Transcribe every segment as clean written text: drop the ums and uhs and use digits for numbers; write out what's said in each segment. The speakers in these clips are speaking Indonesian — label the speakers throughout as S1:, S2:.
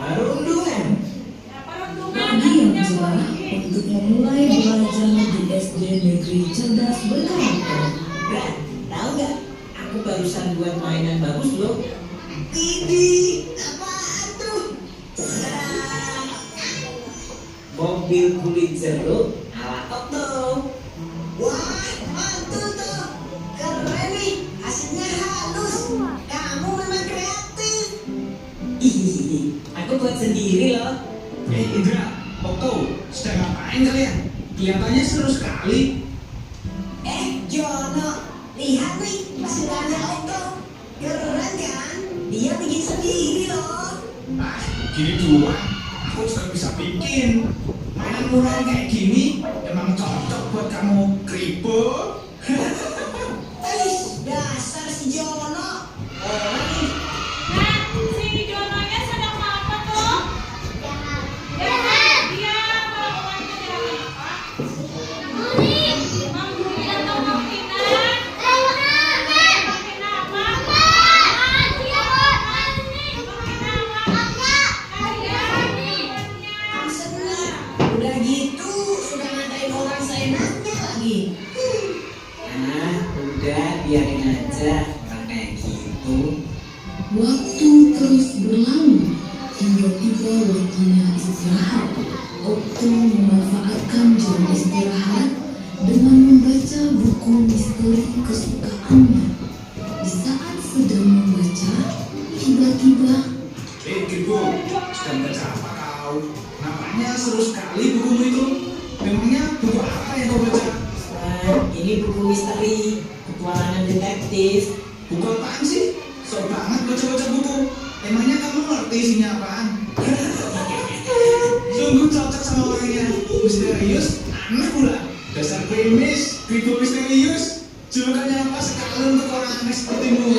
S1: Perundungan.
S2: Pagi yang cerah untuk memulai belajar di SD Negeri Cerdas Berkarakter.
S1: Bran, tahu nggak? Aku barusan buat mainan bagus loh. Ini apaan tuh? Mobil kulit jeruk ala Okto. Wah, mantul tuh. Keren nih, hasilnya halus. Kamu memang kreatif. Ih, aku buat sendiri loh.
S3: Indra, Okto, sedang ngapain kalian? Kelihatannya seru sekali.
S1: Jono, lihat nih pasukannya Okto. Keren kan? Dia bikin sendiri loh.
S3: Gini doang, aku juga bisa bikin. Mainan murah kayak gini, emang cocok buat kamu, Kribo.
S1: Dasar si Jono. Orang nih.
S4: Si Jononya sedang apa tuh? Jahat. Dia melakukan kejahatan apa? Membuli atau menghina? Menghina apa? Menghina apa?
S1: Seni. Udah gitu sudah ngatain orang seenaknya lagi. Udah biarin aja orang kayak gitu.
S2: Waktu terus berlalu hingga tiba waktunya istirahat. Okto memanfaatkan jam istirahat dengan membaca buku misteri kesukaannya. Di saat sedang membaca, tiba-tiba
S3: Kribo, sedang baca apa kau? Nampaknya seru sekali bukumu itu. Memangnya buku apa yang kau baca?
S1: Ini buku misteri petualangan detektif.
S3: Buku apaan sih? Sok banget baca-baca buku. Emangnya kamu ngerti isinya apaan? Sungguh cocok sama orangnya. Misterius, aneh pula. Dasar krimis, Kribo misterius. Julukannya apa sekali untuk orang aneh sepertimu?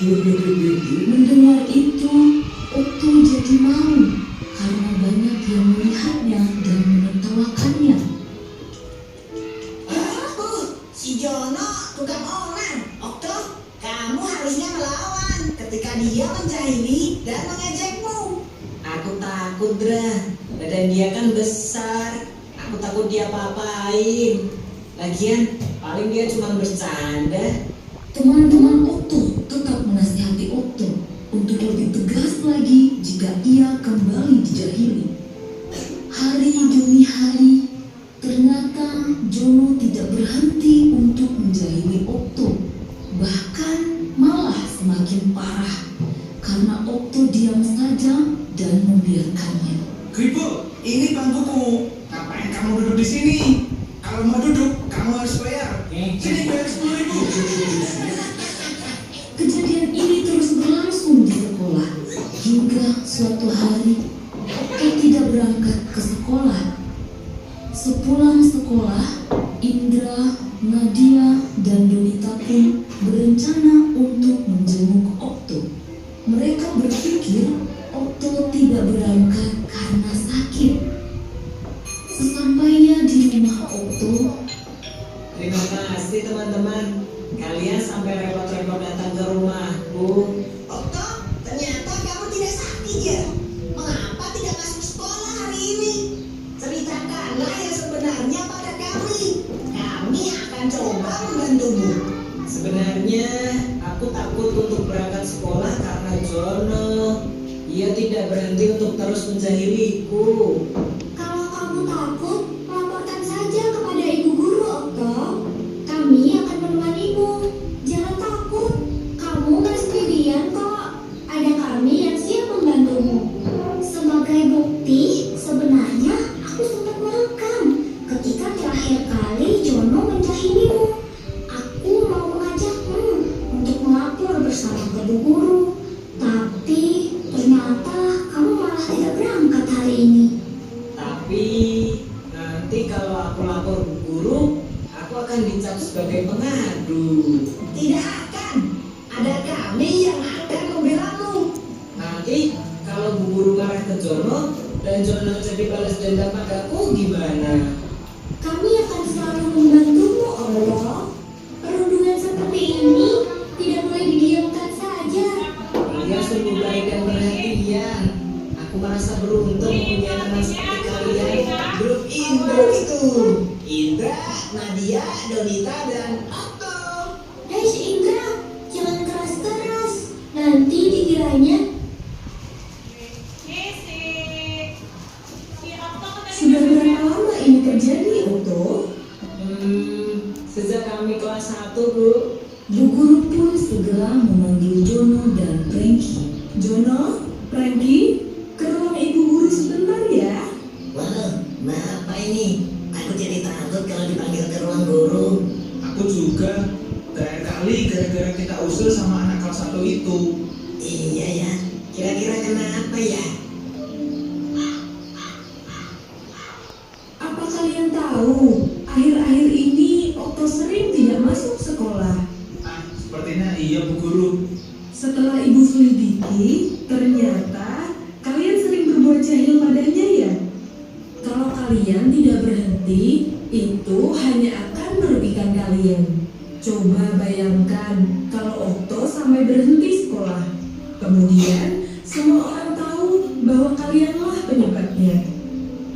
S2: mendengar itu, Okto jadi malu karena banyak yang melihatnya dan menertawakannya.
S1: Si Jono tukang onar. Okto, kamu harusnya melawan ketika dia menjahili dan mengejekmu. Aku takut, Dra. Badan dia kan besar. Aku takut dia apa-apain. Lagian, paling dia cuma bercanda.
S2: Teman-teman Okto tetap menasihati Okto untuk lebih tegas lagi jika ia kembali dijahili. Hari demi hari, ternyata Jono tidak berhenti untuk menjahili Okto. Bahkan malah semakin parah karena Okto diam saja dan membiarkannya.
S3: Kribo, ini bangkuku. Ngapain kamu duduk di sini? Kalau mau duduk, kamu harus bayar. Sini bayar 10.000.
S2: Kejadian ini terus berlangsung di sekolah hingga suatu hari Okto tidak berangkat ke sekolah. Sepulang sekolah, Indra, Nadia, dan Donita pun berencana untuk menjenguk Okto. Mereka berpikir Okto tidak berangkat karena sakit. Sesampainya di rumah Okto,
S1: Terima kasih teman-teman. Kalian sampai repot-repot datang ke rumahku. Okto, ternyata kamu tidak sakit ya? Mengapa tidak masuk sekolah hari ini? Ceritakanlah yang sebenarnya pada kami. Kami akan coba membantumu. Sebenarnya aku takut untuk berangkat sekolah karena Jono. Ia tidak berhenti untuk terus menjahiliku.
S5: Kalau kamu takut, laporkan saja kepada ibu guru, Okto. Kami akan menemanimu. Jangan takut. Kamu nggak sendirian kok. Ada kami yang siap membantumu. Sebagai bukti, sebenarnya aku sempat merekam ketika terakhir kali Jono menjahilimu. Aku mau mengajakmu untuk melapor bersama ke ibu guru. Tapi ternyata kamu malah tidak berangkat hari ini.
S1: Tapi nanti kalau aku lapor ke guru, aku akan dicap sebagai pengadu. Tidak akan. Ada kami yang akan membelamu. Nanti kalau bu guru marah ke Jono dan Jono jadi balas dendam padaku gimana?
S5: Kami akan selalu membantumu, Allah. Perundungan seperti ini tidak boleh didiamkan
S2: Bu guru pun segera memanggil Jono dan Frankie. Jono, Frankie, ke ruang ibu guru sebentar ya.
S1: Waduh, apa ini? Aku jadi takut kalau dipanggil ke ruang guru.
S3: Aku juga. Terakhir kali gara-gara kita usul sama anak kelas 1 itu.
S1: Iya ya, kira-kira kenapa ya?
S2: Apa kalian tahu, akhir-akhir ini Okto sering tidak masuk sekolah.
S3: Sepertinya iya Bu Guru.
S2: Setelah ibu selidiki, ternyata kalian sering berbuat jahil padanya ya. Kalau kalian tidak berhenti, itu hanya akan merugikan kalian. Coba bayangkan kalau Okto sampai berhenti sekolah. Kemudian semua orang tahu bahwa kalianlah penyebabnya.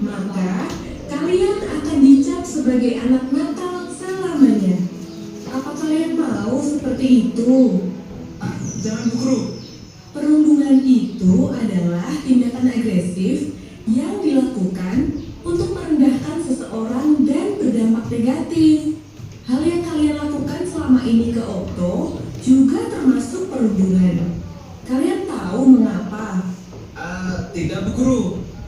S2: Maka kalian akan dicap sebagai anak nakal selamanya. Apa kalian mau seperti itu?
S3: Jangan Bu Guru.
S2: Perundungan itu adalah tindakan agresif yang dilakukan untuk merendahkan seseorang dan berdampak negatif. Hal yang kalian lakukan selama ini ke Okto juga termasuk perundungan. Kalian tahu mengapa?
S3: Tidak Bu Guru.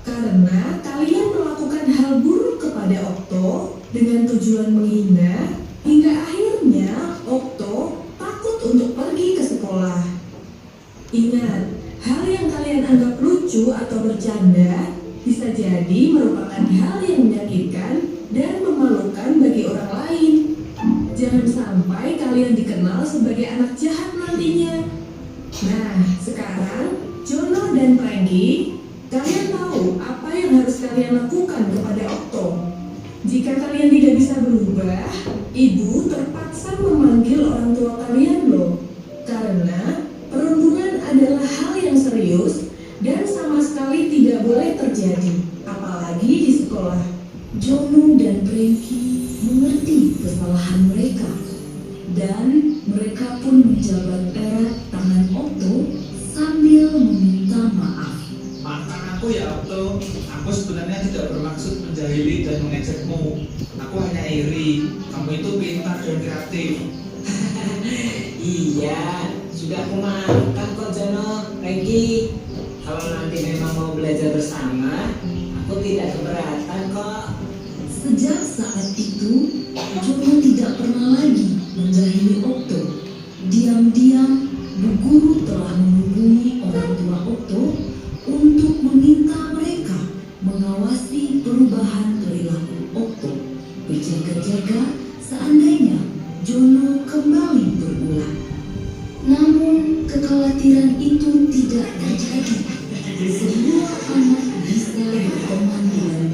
S2: Karena kalian melakukan hal buruk kepada Okto dengan tujuan menghina, hingga akhirnya Okto takut untuk pergi ke sekolah. Ingat, hal yang kalian anggap lucu atau bercanda bisa jadi merupakan hal yang menyakitkan dan memalukan bagi orang lain. Jangan sampai kalian dikenal sebagai anak jahat nantinya. Nah, sekarang Jono dan Frankie, kalian tahu apa yang harus kalian lakukan kepada Okto. Jika kalian tidak bisa berubah, ibu terpaksa memanggil orang tua kalian loh. Karena perundungan adalah hal yang serius dan sama sekali tidak boleh terjadi, apalagi di sekolah. Jono dan Frankie mengerti kesalahan mereka, dan mereka pun menjabat erat tangan Okto sambil meminta maaf.
S3: Maafkan aku ya Okto. Aku sebenarnya tidak bermaksud menjahili dan mengejekmu. Aku hanya iri. Kamu itu pintar dan kreatif.
S1: Iya, sudah aku maafkan kok Jono, Frankie. Kalau nanti memang mau belajar bersama, aku tidak keberatan kok.
S2: Sejak saat itu, Jono tidak pernah lagi menjahili Okto. Diam-diam, Bu Guru telah menghubungi orang tua Okto untuk meminta mereka mengawasi perubahan perilaku Okto, berjaga-jaga seandainya Jono kembali berulang. Namun kekhawatiran itu tidak terjadi. Semua anak bisa berteman dengan